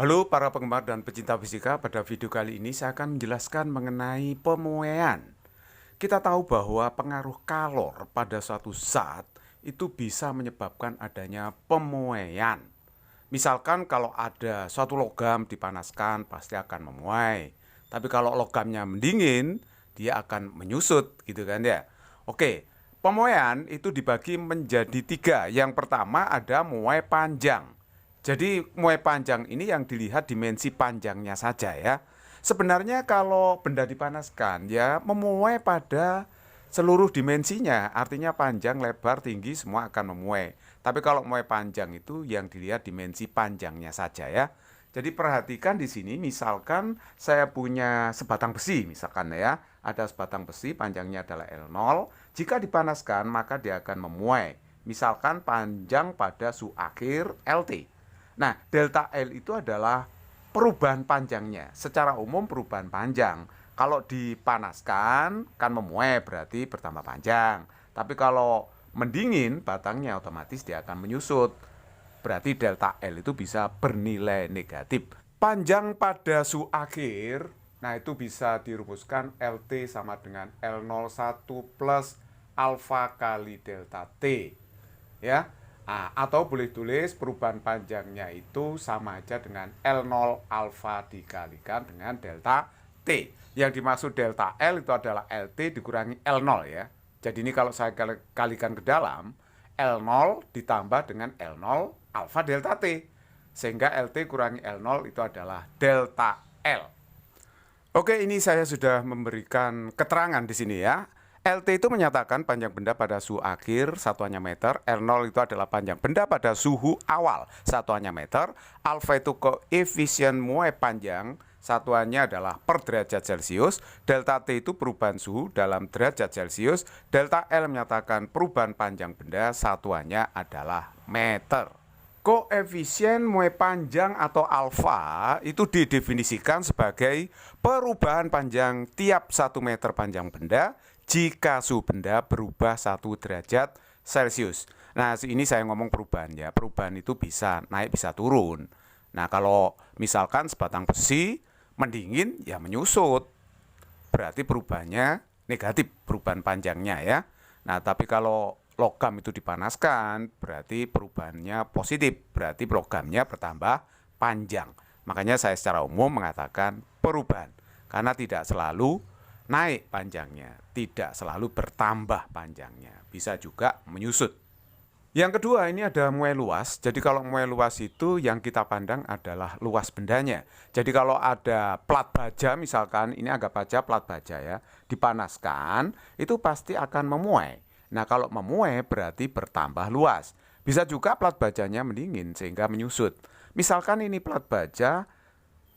Halo para penggemar dan pecinta fisika, pada video kali ini saya akan menjelaskan mengenai pemuaian. Kita tahu bahwa pengaruh kalor pada suatu zat itu bisa menyebabkan adanya pemuaian. Misalkan kalau ada suatu logam dipanaskan pasti akan memuai. Tapi kalau logamnya mendingin, dia akan menyusut gitu kan ya. Oke, pemuaian itu dibagi menjadi tiga. Yang pertama ada muai panjang. Jadi muai panjang ini yang dilihat dimensi panjangnya saja ya. Sebenarnya kalau benda dipanaskan ya memuai pada seluruh dimensinya. Artinya panjang, lebar, tinggi semua akan memuai. Tapi kalau muai panjang itu yang dilihat dimensi panjangnya saja ya. Jadi perhatikan di sini misalkan saya punya sebatang besi misalkan ya. Ada sebatang besi panjangnya adalah L0. Jika dipanaskan maka dia akan memuai. Misalkan panjang pada su akhir LT. Nah, delta L itu adalah perubahan panjangnya. Secara umum perubahan panjang. Kalau dipanaskan kan memuai berarti bertambah panjang. Tapi kalau mendingin batangnya otomatis dia akan menyusut. Berarti delta L itu bisa bernilai negatif. Panjang pada su akhir, nah itu bisa dirumuskan LT sama dengan L01 plus alfa kali delta T. Ya. Nah, atau boleh tulis perubahan panjangnya itu sama aja dengan L0 alfa dikalikan dengan delta T. Yang dimaksud delta L itu adalah LT dikurangi L0 ya. Jadi ini kalau saya kalikan ke dalam, L0 ditambah dengan L0 alfa delta T. Sehingga LT kurangi L0 itu adalah delta L. Oke, ini saya sudah memberikan keterangan di sini ya. LT itu menyatakan panjang benda pada suhu akhir, satuannya meter. R0 itu adalah panjang benda pada suhu awal, satuannya meter. Alfa itu koefisien muai panjang, satuannya adalah per derajat Celcius. Delta T itu perubahan suhu dalam derajat Celcius. Delta L menyatakan perubahan panjang benda, satuannya adalah meter. Koefisien muai panjang atau alfa itu didefinisikan sebagai perubahan panjang tiap 1 meter panjang benda jika suhu benda berubah 1 derajat Celcius. Nah, ini saya ngomong perubahan ya. Perubahan itu bisa naik, bisa turun. Nah, kalau misalkan sebatang besi mendingin, ya menyusut. Berarti perubahannya negatif, perubahan panjangnya ya. Nah, tapi kalau logam itu dipanaskan, berarti perubahannya positif. Berarti logamnya bertambah panjang. Makanya saya secara umum mengatakan perubahan. Karena tidak selalu naik panjangnya, tidak selalu bertambah panjangnya, bisa juga menyusut. Yang kedua ini ada muai luas. Jadi kalau muai luas itu yang kita pandang adalah luas bendanya. Jadi kalau ada plat baja misalkan, ini anggap aja plat baja ya, dipanaskan itu pasti akan memuai. Nah kalau memuai berarti bertambah luas. Bisa juga plat bajanya mendingin sehingga menyusut. Misalkan ini plat baja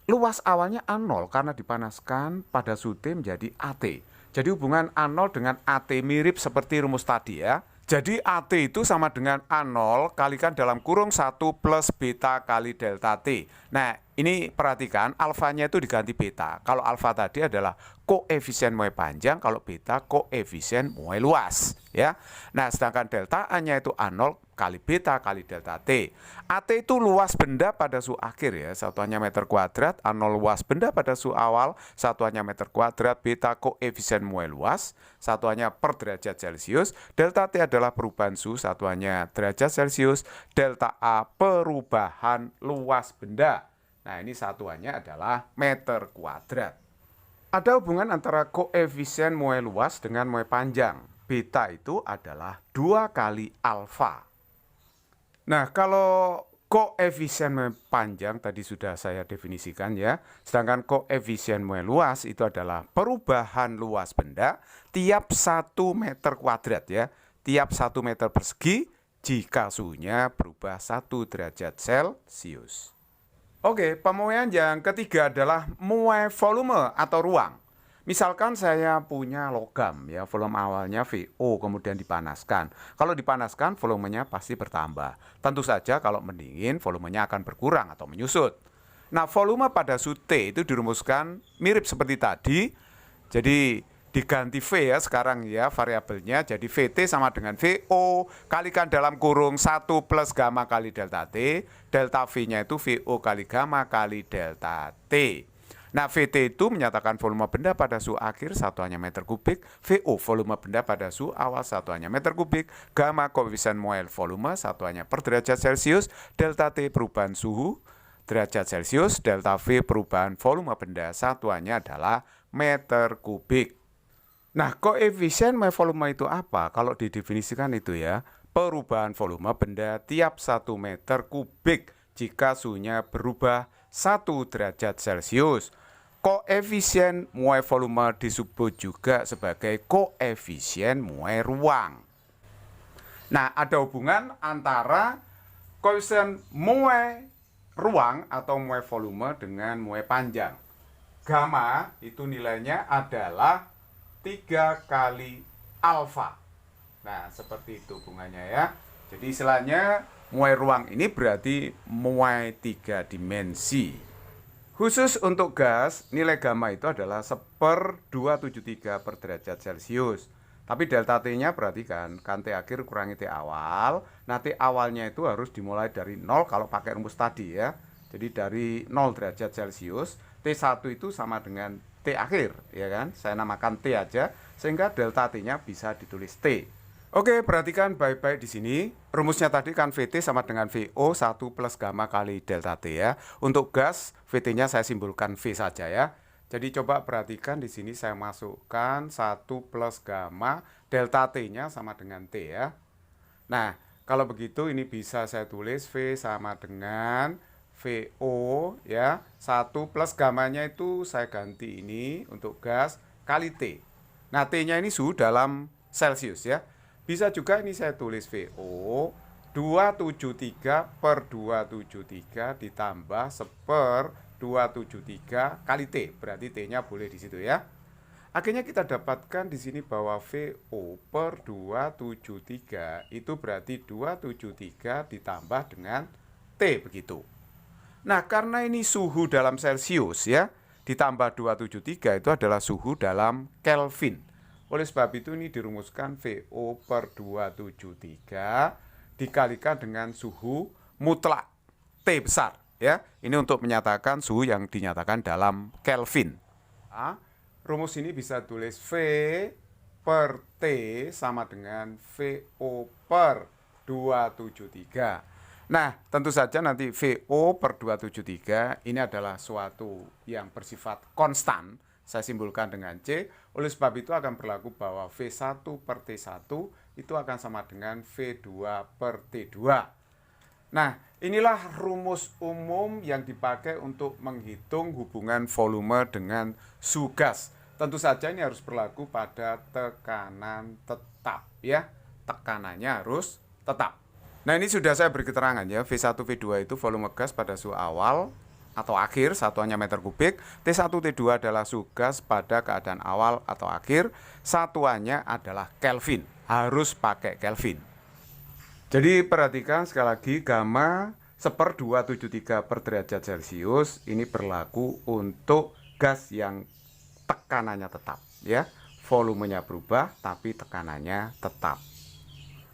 luas awalnya A0 karena dipanaskan pada suhu T menjadi AT. Jadi hubungan A0 dengan AT mirip seperti rumus tadi ya. Jadi AT itu sama dengan A0 kalikan dalam kurung 1 plus beta kali delta T. Nah ini perhatikan alfanya itu diganti beta. Kalau alfa tadi adalah koefisien muai panjang, kalau beta koefisien muai luas ya. Nah sedangkan delta A-nya itu A0 kali beta kali delta T. AT itu luas benda pada suhu akhir ya, satuannya meter kuadrat. A0 luas benda pada suhu awal, satuannya meter kuadrat. Beta koefisien muai luas, satuannya per derajat Celcius. Delta T adalah perubahan suhu, satuannya derajat Celcius. Delta A perubahan luas benda. Nah ini satuannya adalah meter kuadrat. Ada hubungan antara koefisien muai luas dengan muai panjang. Beta itu adalah 2 kali alfa. Nah, kalau koefisien muai panjang tadi sudah saya definisikan ya. Sedangkan koefisien muai luas itu adalah perubahan luas benda tiap 1 meter kuadrat ya. Tiap 1 meter persegi jika suhunya berubah 1 derajat Celcius. Oke, pemuaian yang ketiga adalah muai volume atau ruang. Misalkan saya punya logam ya, volume awalnya VO kemudian dipanaskan. Kalau dipanaskan volumenya pasti bertambah. Tentu saja kalau mendingin volumenya akan berkurang atau menyusut. Nah, volume pada suhu T itu dirumuskan mirip seperti tadi. Jadi diganti V ya sekarang ya variabelnya. Jadi VT sama dengan VO kalikan dalam kurung 1 plus gamma kali delta T. Delta V-nya itu VO kali gamma kali delta T. Nah, VT itu menyatakan volume benda pada suhu akhir satuannya meter kubik, VO volume benda pada suhu awal satuannya meter kubik, gamma koefisien Moel volume satuannya per derajat Celcius, delta T perubahan suhu derajat Celcius, delta V perubahan volume benda satuannya adalah meter kubik. Nah, koefisien Moel volume itu apa? Kalau didefinisikan itu ya, perubahan volume benda tiap 1 meter kubik jika suhunya berubah 1 derajat Celcius. Koefisien muai volume disebut juga sebagai koefisien muai ruang. Nah, ada hubungan antara koefisien muai ruang atau muai volume dengan muai panjang. Gamma itu nilainya adalah 3 kali alfa. Nah, seperti itu hubungannya ya. Jadi istilahnya muai ruang ini berarti muai 3 dimensi. Khusus untuk gas, nilai gamma itu adalah 1/273 per derajat Celcius. Tapi delta T-nya perhatikan, kan T akhir kurangi T awal. Nah, T awalnya itu harus dimulai dari 0 kalau pakai rumus tadi ya. Jadi dari 0 derajat Celcius, T1 itu sama dengan T akhir, ya kan? Saya namakan T aja, sehingga delta T-nya bisa ditulis T. Oke, perhatikan baik-baik di sini. Rumusnya tadi kan VT sama dengan VO 1 plus gamma kali delta T ya. Untuk gas, VT-nya saya simbolkan V saja ya. Jadi coba perhatikan di sini saya masukkan 1 plus gamma, delta T-nya sama dengan T ya. Nah, kalau begitu ini bisa saya tulis V sama dengan VO ya. 1 plus gammanya itu saya ganti ini untuk gas kali T. Nah, T-nya ini suhu dalam Celcius ya. Bisa juga ini saya tulis VO 273 per 273 ditambah 1/273 kali T. Berarti T-nya boleh di situ ya. Akhirnya kita dapatkan di sini bahwa VO per 273 itu berarti 273 ditambah dengan T begitu. Nah, karena ini suhu dalam Celcius ya, ditambah 273 itu adalah suhu dalam Kelvin. Oleh sebab itu ini dirumuskan VO per 273 dikalikan dengan suhu mutlak T besar ya. Ini untuk menyatakan suhu yang dinyatakan dalam Kelvin. Rumus ini bisa tulis V per T sama dengan VO per 273. Nah, tentu saja nanti VO per 273 ini adalah suatu yang bersifat konstan. Saya simbolkan dengan C. Oleh sebab itu akan berlaku bahwa V1 per T1 itu akan sama dengan V2 per T2. Nah, inilah rumus umum yang dipakai untuk menghitung hubungan volume dengan suhu gas. Tentu saja ini harus berlaku pada tekanan tetap ya. Tekanannya harus tetap. Nah, ini sudah saya beri keterangan ya. V1, V2 itu volume gas pada suhu awal atau akhir, satuannya meter kubik. T1, T2 adalah suhu gas pada keadaan awal atau akhir, satuannya adalah Kelvin. Harus pakai Kelvin. Jadi perhatikan sekali lagi, gamma 1/273 per derajat Celcius ini berlaku untuk gas yang tekanannya tetap ya. Volumenya berubah tapi tekanannya tetap.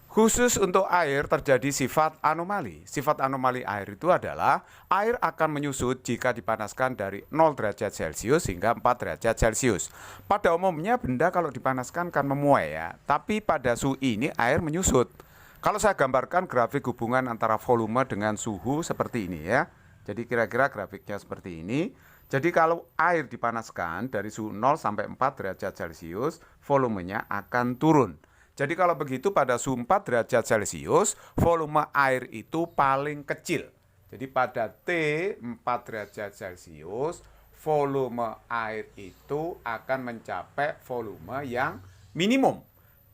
Khusus untuk air terjadi sifat anomali. Sifat anomali air itu adalah air akan menyusut jika dipanaskan dari 0 derajat Celcius hingga 4 derajat Celcius. Pada umumnya benda kalau dipanaskan kan memuai ya, tapi pada suhu ini air menyusut. Kalau saya gambarkan grafik hubungan antara volume dengan suhu seperti ini ya. Jadi kira-kira grafiknya seperti ini. Jadi kalau air dipanaskan dari suhu 0 sampai 4 derajat Celcius, volumenya akan turun. Jadi kalau begitu pada suhu 4 derajat Celcius, volume air itu paling kecil. Jadi pada T 4 derajat Celcius, volume air itu akan mencapai volume yang minimum.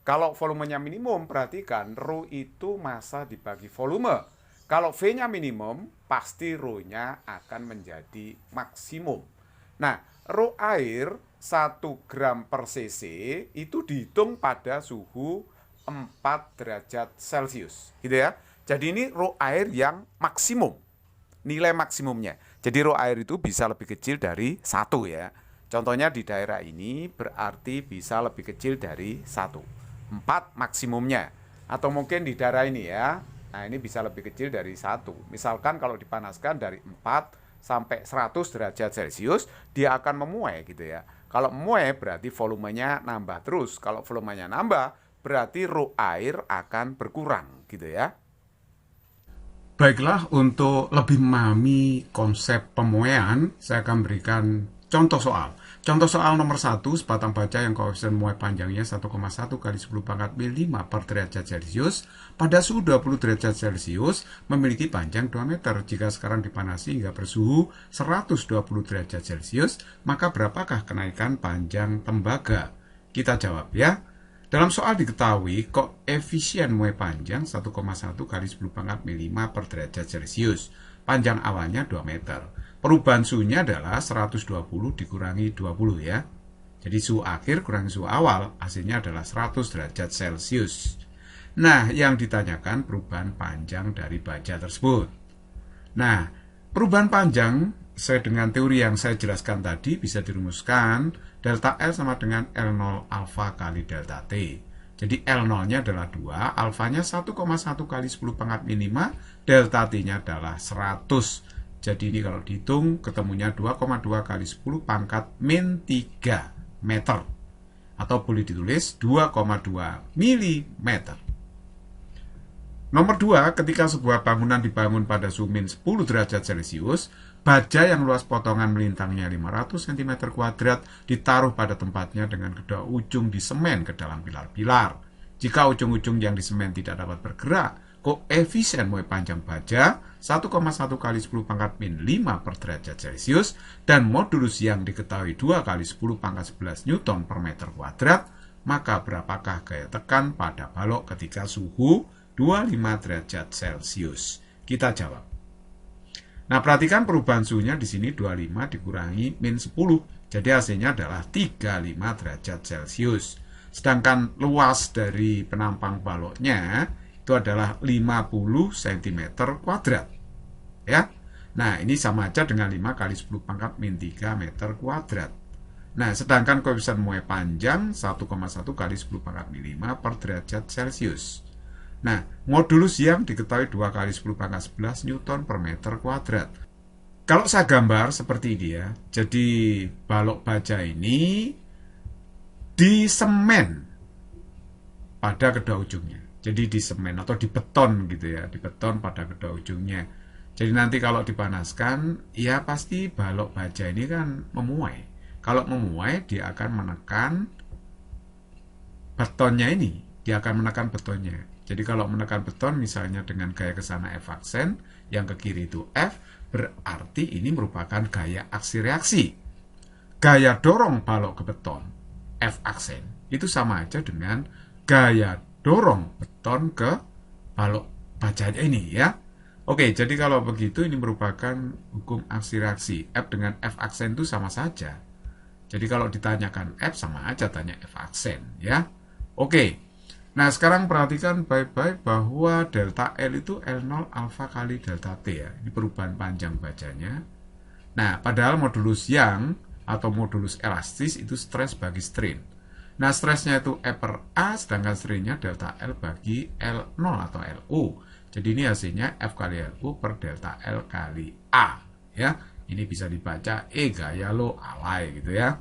Kalau volumenya minimum, perhatikan ρ itu massa dibagi volume. Kalau V-nya minimum, pasti ρ-nya akan menjadi maksimum. Nah, ρ air 1 gram per cc itu dihitung pada suhu 4 derajat Celcius gitu ya. Jadi ini ρ air yang maksimum, nilai maksimumnya. Jadi ρ air itu bisa lebih kecil dari 1 ya. Contohnya di daerah ini berarti bisa lebih kecil dari 1. 4 maksimumnya. Atau mungkin di daerah ini ya. Nah, ini bisa lebih kecil dari 1. Misalkan kalau dipanaskan dari 4 sampai 100 derajat Celcius, dia akan memuai gitu ya. Kalau memuai berarti volumenya nambah terus. Kalau volumenya nambah, berarti ro air akan berkurang gitu ya. Baiklah, untuk lebih memahami konsep pemuaian, saya akan berikan contoh soal. Contoh soal nomor 1, sebatang baja yang koefisien muai panjangnya 1,1 kali 10 pangkat min 5 per derajat Celcius pada suhu 20 derajat Celcius memiliki panjang 2 meter. Jika sekarang dipanasi hingga bersuhu 120 derajat Celcius, maka berapakah kenaikan panjang tembaga? Kita jawab ya. Dalam soal diketahui koefisien muai panjang 1,1 kali 10 pangkat min 5 per derajat Celcius. Panjang awalnya 2 meter. Perubahan suhunya adalah 120 dikurangi 20 ya. Jadi suhu akhir kurangi suhu awal, hasilnya adalah 100 derajat Celcius. Nah, yang ditanyakan perubahan panjang dari baja tersebut. Nah, perubahan panjang sesuai dengan teori yang saya jelaskan tadi bisa dirumuskan delta L sama dengan L0 alfa kali delta T. Jadi L0-nya adalah 2, alfanya 1,1 kali 10 pangkat min 5, delta T-nya adalah 100. Jadi ini kalau dihitung ketemunya 2,2 kali 10 pangkat min 3 meter. Atau boleh ditulis 2,2 milimeter. Nomor 2, ketika sebuah bangunan dibangun pada suhu min 10 derajat Celcius, baja yang luas potongan melintangnya 500 cm kuadrat ditaruh pada tempatnya dengan kedua ujung disemen ke dalam pilar-pilar. Jika ujung-ujung yang disemen tidak dapat bergerak, koefisien muai panjang baja 1,1 kali 10 pangkat min 5 per derajat Celcius dan modulus yang diketahui 2 kali 10 pangkat 11 Newton per meter kuadrat, maka berapakah gaya tekan pada balok ketika suhu 25 derajat Celcius? Kita jawab. Nah, perhatikan perubahan suhunya di sini 25 dikurangi min 10. Jadi hasilnya adalah 35 derajat Celcius. Sedangkan luas dari penampang baloknya itu adalah 50 cm kuadrat. Ya. Nah, ini sama aja dengan 5 kali 10 pangkat min 3 meter kuadrat. Nah, sedangkan koefisien muai panjang 1,1 kali 10 pangkat min 5 per derajat Celcius. Nah, modulus yang diketahui 2 kali 10 pangkat 11 Newton per meter kuadrat. Kalau saya gambar seperti ini ya, jadi balok baja ini disemen pada kedua ujungnya. Jadi disemen atau dibeton gitu ya, dibeton pada kedua ujungnya. Jadi nanti kalau dipanaskan, ya pasti balok baja ini kan memuai. Kalau memuai, dia akan menekan betonnya ini. Dia akan menekan betonnya. Jadi kalau menekan beton misalnya dengan gaya ke sana F aksen, yang ke kiri itu F, berarti ini merupakan gaya aksi reaksi. Gaya dorong balok ke beton, F aksen, itu sama aja dengan gaya dorong beton ke balok bajanya ini ya. Oke, jadi kalau begitu ini merupakan hukum aksi reaksi. F dengan F aksen itu sama saja. Jadi kalau ditanyakan F sama aja tanya F aksen ya. Oke. Nah, sekarang perhatikan baik-baik bahwa delta L itu L0 alfa kali delta T ya. Ini perubahan panjang bajanya. Nah, padahal modulus yang atau modulus elastis itu stres bagi strain. Nah, stresnya itu E per A, sedangkan strainnya delta L bagi L0 atau LU. Jadi ini hasilnya F kali LU per delta L kali A. Ya, ini bisa dibaca E gaya lo alai gitu ya.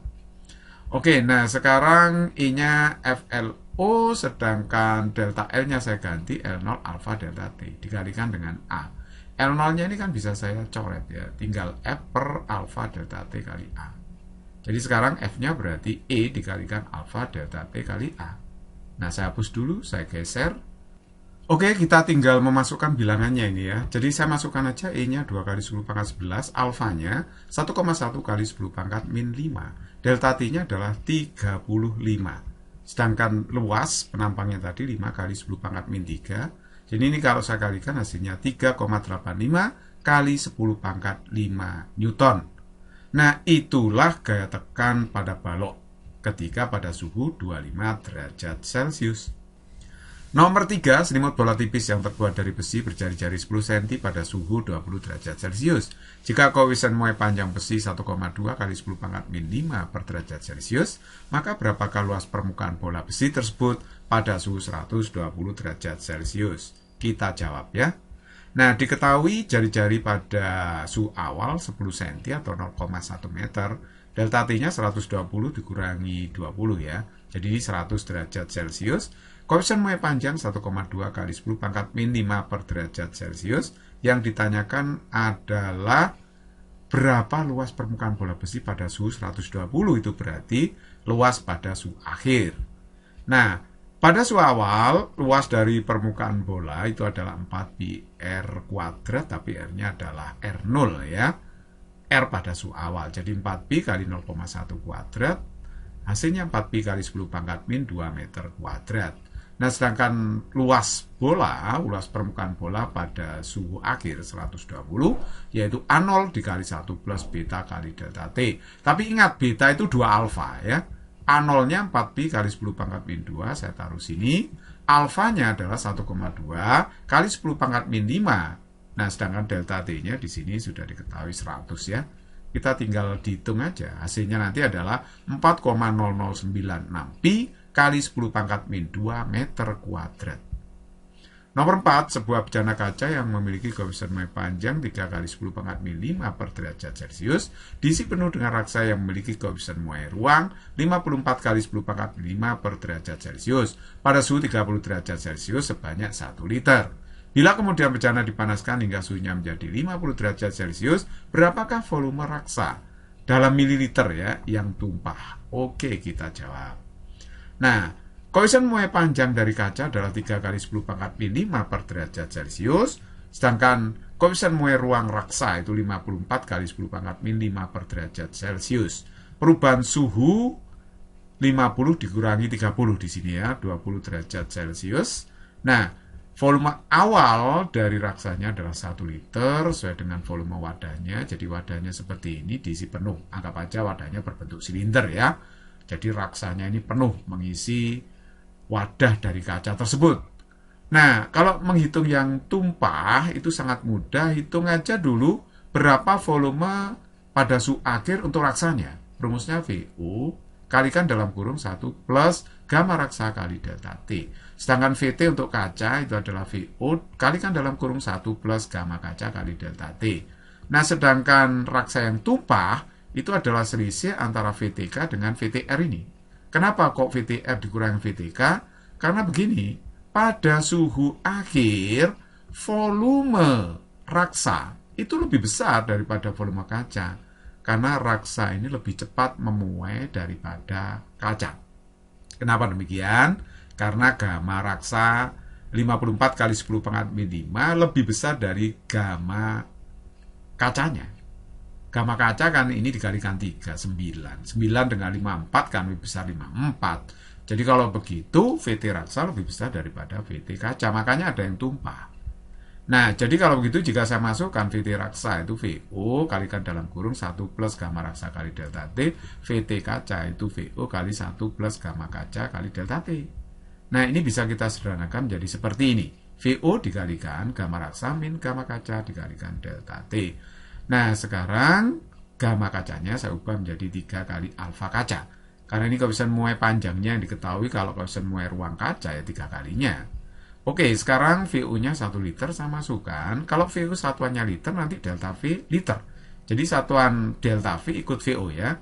Oke, nah sekarang I-nya FLU, sedangkan delta L-nya saya ganti L0 alfa delta T, dikalikan dengan A. L0-nya ini kan bisa saya coret ya, tinggal F per alfa delta T kali A. Jadi sekarang F-nya berarti E dikalikan alfa delta T kali A. Nah, saya hapus dulu, saya geser. Oke, kita tinggal memasukkan bilangannya ini ya. Jadi saya masukkan aja E-nya 2 kali 10 pangkat 11, alfanya 1,1 kali 10 pangkat min 5. Delta T-nya adalah 35. Sedangkan luas penampangnya tadi 5 kali 10 pangkat min 3. Jadi ini kalau saya kalikan hasilnya 3,85 kali 10 pangkat 5 Newton. Nah, itulah gaya tekan pada balok ketika pada suhu 25 derajat Celcius. Nomor 3, selimut bola tipis yang terbuat dari besi berjari-jari 10 cm pada suhu 20 derajat Celcius. Jika koefisien muai panjang besi 1,2 kali 10 pangkat min 5 per derajat Celcius, maka berapakah luas permukaan bola besi tersebut pada suhu 120 derajat Celcius? Kita jawab ya. Nah, diketahui jari-jari pada suhu awal 10 cm atau 0,1 meter, delta T-nya 120 dikurangi 20 ya, jadi 100 derajat Celcius. Koefisien muai panjang 1,2 kali 10 pangkat min 5 per derajat Celcius. Yang ditanyakan adalah berapa luas permukaan bola besi pada suhu 120, itu berarti luas pada suhu akhir. Nah, pada suhu awal, luas dari permukaan bola itu adalah 4pi R kuadrat, tapi R-nya adalah R0 ya. R pada suhu awal, jadi 4pi kali 0,1 kuadrat, hasilnya 4pi kali 10 pangkat min 2 meter kuadrat. Nah, sedangkan luas permukaan bola pada suhu akhir 120, yaitu A0 dikali 1 plus beta kali delta T. Tapi ingat, beta itu 2 alfa ya. A0-nya 4pi kali 10 pangkat min 2, saya taruh sini. Alfanya adalah 1,2 kali 10 pangkat min 5. Nah, sedangkan delta T-nya di sini sudah diketahui 100 ya. Kita tinggal dihitung aja. Hasilnya nanti adalah 4,0096 pi kali 10 pangkat min 2 meter kuadrat. Nomor 4, sebuah bejana kaca yang memiliki koefisien muai panjang 3 kali 10 pangkat min 5 per derajat Celcius diisi penuh dengan raksa yang memiliki koefisien muai ruang 54 kali 10 pangkat min 5 per derajat Celcius pada suhu 30 derajat Celcius sebanyak 1 liter. Bila kemudian bejana dipanaskan hingga suhunya menjadi 50 derajat Celcius, berapakah volume raksa dalam mililiter ya yang tumpah? Oke, kita jawab. Nah, koefisien muai panjang dari kaca adalah 3 kali 10 pangkat min 5 per derajat Celcius, sedangkan koefisien muai ruang raksa itu 54 kali 10 pangkat min 5 per derajat Celcius. Perubahan suhu 50 dikurangi 30 di sini ya, 20 derajat Celcius. Nah, volume awal dari raksanya adalah 1 liter sesuai dengan volume wadahnya. Jadi wadahnya seperti ini, diisi penuh. Anggap aja wadahnya berbentuk silinder ya. Jadi raksanya ini penuh mengisi wadah dari kaca tersebut. Nah, kalau menghitung yang tumpah itu sangat mudah. Hitung aja dulu berapa volume pada suhu akhir untuk raksanya. Rumusnya VO kalikan dalam kurung 1 plus gamma raksa kali delta T. Sedangkan VT untuk kaca itu adalah VO kalikan dalam kurung 1 plus gamma kaca kali delta T. Nah, sedangkan raksa yang tumpah itu adalah selisih antara VTK dengan VTR ini. Kenapa kok VTR dikurangi VTK? Karena begini, pada suhu akhir, volume raksa itu lebih besar daripada volume kaca. Karena raksa ini lebih cepat memuai daripada kaca. Kenapa demikian? Karena gamma raksa 54 kali 10 pangkat min 5 lebih besar dari gamma kacanya. Gamma kaca kan ini dikalikan 3, 9. 9 dengan 54 kan lebih besar 54. Jadi kalau begitu, VT raksa lebih besar daripada VT kaca. Makanya ada yang tumpah. Nah, jadi kalau begitu jika saya masukkan VT raksa itu VO kalikan dalam kurung 1 plus gamma raksa kali delta T. VT kaca itu VO kali 1 plus gamma kaca kali delta T. Nah, ini bisa kita sederhanakan menjadi seperti ini. VO dikalikan gamma raksa min gamma kaca dikalikan delta T. Nah, sekarang gamma kacanya saya ubah menjadi 3 kali alfa kaca. Karena ini koefisien muai panjangnya yang diketahui, kalau koefisien muai ruang kaca ya 3 kalinya. Oke, sekarang VU-nya 1 liter saya masukkan. Kalau VU satuannya liter, nanti delta V liter. Jadi satuan delta V ikut VO ya.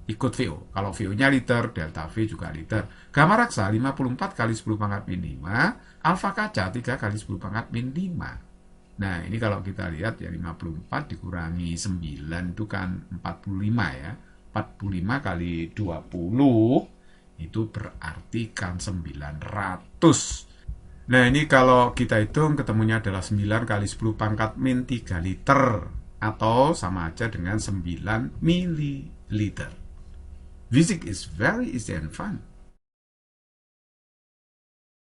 Ikut VO. Kalau VU-nya liter, delta V juga liter. Gamma raksa 54 kali 10 pangkat min 5. Alfa kaca 3 kali 10 pangkat min 5. Nah, ini kalau kita lihat ya 54 dikurangi 9 itu kan 45 ya. 45 kali 20 itu berarti kan 900. Nah, ini kalau kita hitung ketemunya adalah 9 kali 10 pangkat min 3 liter. Atau sama aja dengan 9 mililiter. Physics is very easy and fun.